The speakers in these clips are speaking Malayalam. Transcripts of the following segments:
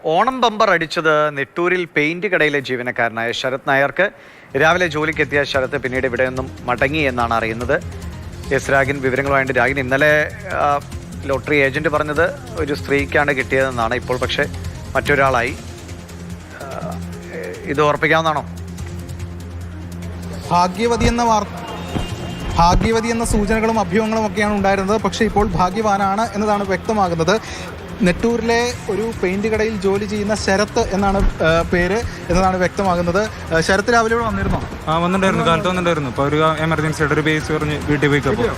ഓണം ബമ്പർ അടിച്ചത് നെട്ടൂരിൽ പെയിന്റ് കടയിലെ ജീവനക്കാരനായ ശരത് നായർക്ക്. രാവിലെ ജോലിക്കെത്തിയ ശരത് പിന്നീട് ഇവിടെ നിന്നും മടങ്ങി എന്നാണ് അറിയുന്നത്. എസ് രാഗിൻ വിവരങ്ങളുമായിട്ട് രാഗിൻ, ഇന്നലെ ലോട്ടറി ഏജന്റ് പറഞ്ഞത് ഒരു സ്ത്രീക്കാണ് കിട്ടിയതെന്നാണ്. ഇപ്പോൾ പക്ഷേ മറ്റൊരാളായി. ഇത് ഓർപ്പിക്കാവുന്നതാണോ? ഭാഗ്യവതി എന്ന സൂചനകളും അഭ്യൂഹങ്ങളും ഒക്കെയാണ് ഉണ്ടായിരുന്നത്. പക്ഷേ ഇപ്പോൾ ഭാഗ്യവാനാണ് എന്നതാണ് വ്യക്തമാകുന്നത്. നെട്ടൂരിലെ ഒരു പെയിന്റ് കടയിൽ ജോലി ചെയ്യുന്ന ശരത്ത് എന്നാണ് പേര് എന്നതാണ് വ്യക്തമാകുന്നത്. ശരത്ത് രാവിലെ ഇവിടെ വന്നിരുന്നോ? വന്നിട്ടുണ്ടായിരുന്നു, കാലത്ത് വന്നിട്ടുണ്ടായിരുന്നു. ഇപ്പോൾ ഒരു എമർജൻസി ആയിട്ട് ഒരു ബേസ് പറഞ്ഞ് വീട്ടിൽ പോയിക്കപ്പോൾ.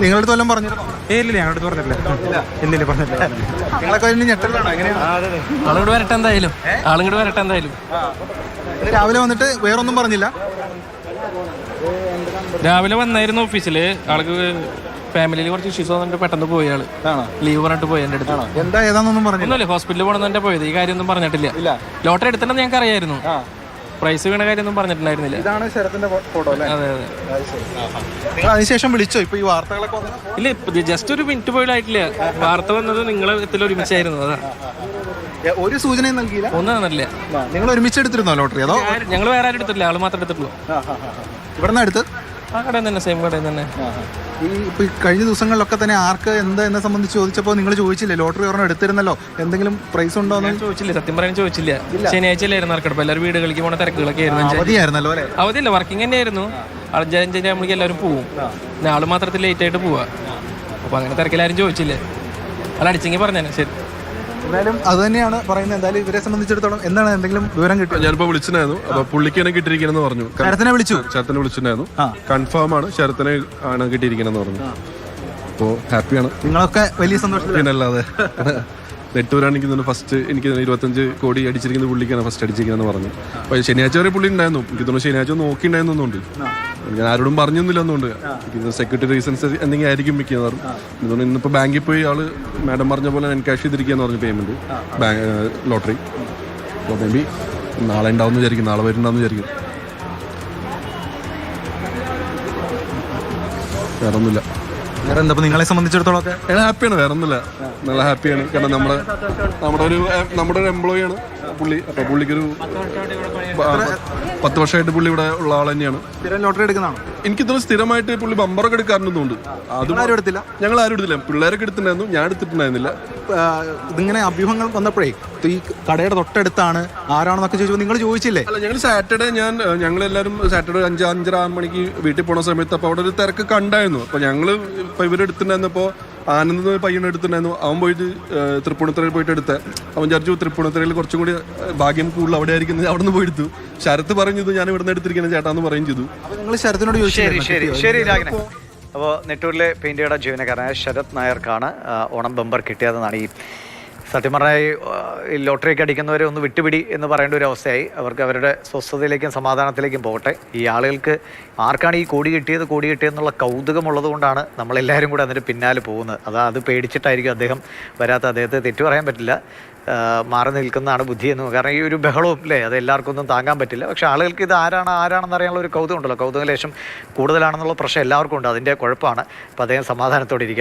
നിങ്ങളുടെ അടുത്ത് വല്ലതും പറഞ്ഞിരുന്നോ? ഇല്ല, ഞങ്ങളുടെ അടുത്ത് പറഞ്ഞിട്ടില്ല. ഇല്ലില്ല, പറഞ്ഞിട്ടില്ല. നിങ്ങളൊക്കെ ഞെട്ടലാണോ? എങ്ങനെയാണ്? ആളുകൂടെ വരട്ടെ എന്തായാലും. രാവിലെ വന്നിട്ട് വേറൊന്നും പറഞ്ഞില്ല? രാവിലെ വന്നായിരുന്നു ഓഫീസിൽ. ആൾക്ക് ഫാമിലിയിൽ കുറച്ച് ഇഷ്യൂസ് വന്നിട്ട് പെട്ടെന്ന് പോയി. ആള് ലീവ് പറഞ്ഞിട്ട് പോയി. എൻ്റെ അടുത്ത് എന്താ ഏതാണെന്നൊന്നും പറഞ്ഞില്ല. ഒന്നുമില്ല, ഹോസ്പിറ്റലിൽ പോകണമെന്നെ പോയത്. ഈ കാര്യമൊന്നും പറഞ്ഞിട്ടില്ല. ലോട്ടറി എടുത്തിട്ടുണ്ടെന്ന് ഞങ്ങൾക്ക് അറിയായിരുന്നു. പ്രൈസ് വീണ കാര്യമൊന്നും പറഞ്ഞിട്ടുണ്ടായിരുന്നില്ല. ഇതാണ് ശരത്തിന്റെ ഫോട്ടോ അല്ലേ? അതെ അതെ. നിങ്ങൾ അതിനുശേഷം വിളിച്ചോ? ഇപ്പൊ ഈ വാർത്തകളൊക്കെ ഇല്ല, ജസ്റ്റ് ഒരു മിനിറ്റ് പോലും ആയിട്ടില്ല. വാർത്ത വന്നത് നിങ്ങളെ എത്തിൽ ഒരുമിച്ചായിരുന്നു. അതാ, ഒരു സൂചനയും നൽകിയില്ല, ഒന്നും തന്നില്ല. നിങ്ങൾ ഒരുമിച്ച് എടുത്തിരുന്നോ ലോട്ടറി? അതോ ഞങ്ങൾ വേറെ ആരും എടുത്തിട്ടില്ല, ആള് മാത്രമേ എടുത്തിട്ടുള്ളൂ. ഇവിടുന്ന് എടുത്ത് ആ കടയിൽ തന്നെ, സെയിം കടയിൽ തന്നെ. ഈ കഴിഞ്ഞ ദിവസങ്ങളിലൊക്കെ തന്നെ ആർക്ക് എന്താ എന്നെ സംബന്ധിച്ച് ചോദിച്ചപ്പോൾ നിങ്ങൾ ചോദിച്ചില്ലേ ലോട്ടറി ഒരെണ്ണം എടുത്തിരുന്നല്ലോ, എന്തെങ്കിലും പ്രൈസ് ഉണ്ടോ എന്ന് ചോദിച്ചില്ല. സത്യം പറയാൻ ചോദിച്ചില്ല. ശനിയാഴ്ച അല്ലായിരുന്നു നറുക്കെടുപ്പ്. എല്ലാവരും വീടുകളിലേക്ക് പോണ തിരക്കുകളൊക്കെ ആയിരുന്നു. അവധിയായിരുന്നല്ലോ അല്ലേ? അവധിയല്ല, വർക്കിംഗ് തന്നെയായിരുന്നു. 5:05 ആകുമ്പോഴേക്കും എല്ലാവരും പോവും. ആള് മാത്രത്തിൽ ലേറ്റ് ആയിട്ട് പോവാ. അപ്പൊ അങ്ങനെ തിരക്കിലാരും ചോദിച്ചില്ലേ. അത് അടിച്ചെങ്കിൽ പറഞ്ഞേനെ. ശരി, എന്തായാലും അത് തന്നെയാണ് പറയുന്നത്. എന്തായാലും ഇവരെ സംബന്ധിച്ചിടത്തോളം എന്താണ് എന്തെങ്കിലും വിവരം കിട്ടും? ഞാനിപ്പോ വിളിച്ചിട്ടുണ്ടായിരുന്നു. അപ്പൊ പുള്ളിക്കാണ് കിട്ടിയിരിക്കണെന്ന് പറഞ്ഞു. ശരത്തിനെ വിളിച്ചു? ശരത്തിനെ വിളിച്ചിട്ടുണ്ടായിരുന്നു. കൺഫേം ആണ്, ശരത്തിനെ ആണ് കിട്ടിയിരിക്കണെന്ന് പറഞ്ഞു. അപ്പോ ഹാപ്പിയാണ്. നിങ്ങളൊക്കെ വലിയ സന്തോഷം. പിന്നല്ലാതെ നെട്ടൂരാണെങ്കിൽ ഫസ്റ്റ് എനിക്ക് 25 കോടി അടിച്ചിരിക്കുന്നത് പുള്ളിക്കാണ് ഫസ്റ്റ് അടിച്ചിരിക്കണെന്ന് പറഞ്ഞു. അപ്പൊ ശനിയാഴ്ച വരെ പുള്ളി ഉണ്ടായിരുന്നു. എനിക്ക് തോന്നുന്നു ശനിയാഴ്ച നോക്കിണ്ടായിരുന്നുണ്ട്. ഞാൻ ആരോടും പറഞ്ഞൊന്നുമില്ല എന്നുണ്ട്. സെക്യൂരിറ്റി റീസൺസ് എന്തെങ്കിലും ആയിരിക്കും മിക്കവാറും. ഇതുകൊണ്ട് ഇന്നിപ്പോൾ ബാങ്കിൽ പോയി ആള് മാഡം പറഞ്ഞ പോലെ എൻകാഷ് ചെയ്തിരിക്കുകയെന്ന് പറഞ്ഞു പേയ്മെന്റ് ലോട്ടറി. അപ്പോൾ മേ ബി നാളെ ഉണ്ടാവുമെന്ന് വിചാരിക്കും, നാളെ വരുന്നുണ്ടാവുമെന്ന് വിചാരിക്കും. വേറെ ഒന്നുമില്ല. വേറെ എന്താ നിങ്ങളെ സംബന്ധിച്ചിടത്തോളം ഒക്കെ ഹാപ്പിയാണ്, വേറെ ഒന്നുമില്ല. നല്ല ഹാപ്പിയാണ്. കാരണം നമ്മുടെ ഒരു എംപ്ലോയി ആണ് പുള്ളി. അപ്പൊ പുള്ളിക്കൊരു 10 വർഷമായിട്ട് പുള്ളി ഇവിടെ ഉള്ള ആൾ തന്നെയാണ്. ലോട്ടറി എടുക്കുന്നതാണോ? എനിക്ക് തോന്നുന്നു സ്ഥിരമായിട്ട് പുള്ളി ബമ്പറൊക്കെ എടുക്കാറുണ്ടെന്നുണ്ട്. അതും ആരും എടുത്തില്ല? ഞങ്ങൾ ആരും എടുത്തില്ല. പിള്ളേരൊക്കെ എടുത്തിട്ടുണ്ടായിരുന്നു, ഞാൻ എടുത്തിട്ടുണ്ടായിരുന്നില്ല. ഇതിങ്ങനെ അഭ്യൂഹങ്ങൾ വന്നപ്പോഴേ ഈ കടയുടെ തൊട്ടടുത്താണ് ആരാണെന്നൊക്കെ ചോദിച്ചപ്പോൾ നിങ്ങൾ ചോദിച്ചില്ലേ? അല്ല, ഞങ്ങൾ സാറ്റർഡേ ഞങ്ങളെല്ലാവരും സാറ്റർഡേ 5:05 മണിക്ക് വീട്ടിൽ പോണ സമയത്ത് അപ്പോൾ അവിടെ ഒരു തിരക്കൊക്കെ ഉണ്ടായിരുന്നു. അപ്പോൾ ഞങ്ങൾ ഇപ്പോൾ ഇവരെടുത്തിട്ടുണ്ടായിരുന്നപ്പോൾ ആനന്ദ് പയ്യനെ എടുത്തിട്ടുണ്ടായിരുന്നു. അവൻ പോയിട്ട് തൃപ്പൂണിത്തുറയിൽ പോയിട്ട് എടുത്ത്. അവൻ വിചാരിച്ചു തൃപ്പൂണിത്തുറയിൽ കുറച്ചും കൂടി ഭാഗ്യം കൂടുതൽ അവിടെ ആയിരിക്കുന്നത്, അവിടെ നിന്ന് പോയി എടുത്തു. ശരത്ത് പറഞ്ഞത് ഞാൻ ഇവിടെ നിന്ന് എടുത്തിരിക്കുന്ന ചേട്ടാന്ന് പറയും ചെയ്തു. അപ്പോൾ നിങ്ങൾ ശരത്തിനോട് ശരി രാഗിനെ. അപ്പോൾ നെട്ടൂരിലെ പെയിന്റ് കട ജീവനക്കാരനായ ശരത് നായർക്കാണ് ഓണം ബമ്പർ കിട്ടിയതെന്നാണ്. ഈ സത്യം പറഞ്ഞാൽ ഈ ലോട്ടറിയൊക്കെ അടിക്കുന്നവരെ ഒന്ന് വിട്ടുപിടി എന്ന് പറയേണ്ട ഒരു അവസ്ഥയായി. അവർക്ക് അവരുടെ സ്വസ്ഥതയിലേക്കും സമാധാനത്തിലേക്കും പോകട്ടെ. ഈ ആളുകൾക്ക് ആർക്കാണ് ഈ കോടി കിട്ടിയതെന്നുള്ള കൗതുകമുള്ളത് കൊണ്ടാണ് നമ്മളെല്ലാവരും കൂടെ അതിന് പിന്നാലെ പോകുന്നത്. അത് പേടിച്ചിട്ടായിരിക്കും അദ്ദേഹം വരാത്ത. അദ്ദേഹത്തെ തെറ്റു പറയാൻ പറ്റില്ല, മാറി നിൽക്കുന്നതാണ് ബുദ്ധി എന്ന്. കാരണം ഈ ഒരു ബഹളവും അല്ലേ, അത് എല്ലാവർക്കും ഒന്നും താങ്ങാൻ പറ്റില്ല. പക്ഷേ ആളുകൾക്ക് ഇത് ആരാണെന്ന് അറിയാനുള്ള ഒരു കൗതുകം ഉണ്ടല്ലോ. കൗതുക ലേശം കൂടുതലാണെന്നുള്ള പ്രശ്നം എല്ലാവർക്കും ഉണ്ട്. അതിൻ്റെ കുഴപ്പമാണ്. അപ്പോൾ അദ്ദേഹം സമാധാനത്തോടെ ഇരിക്കട്ടെ.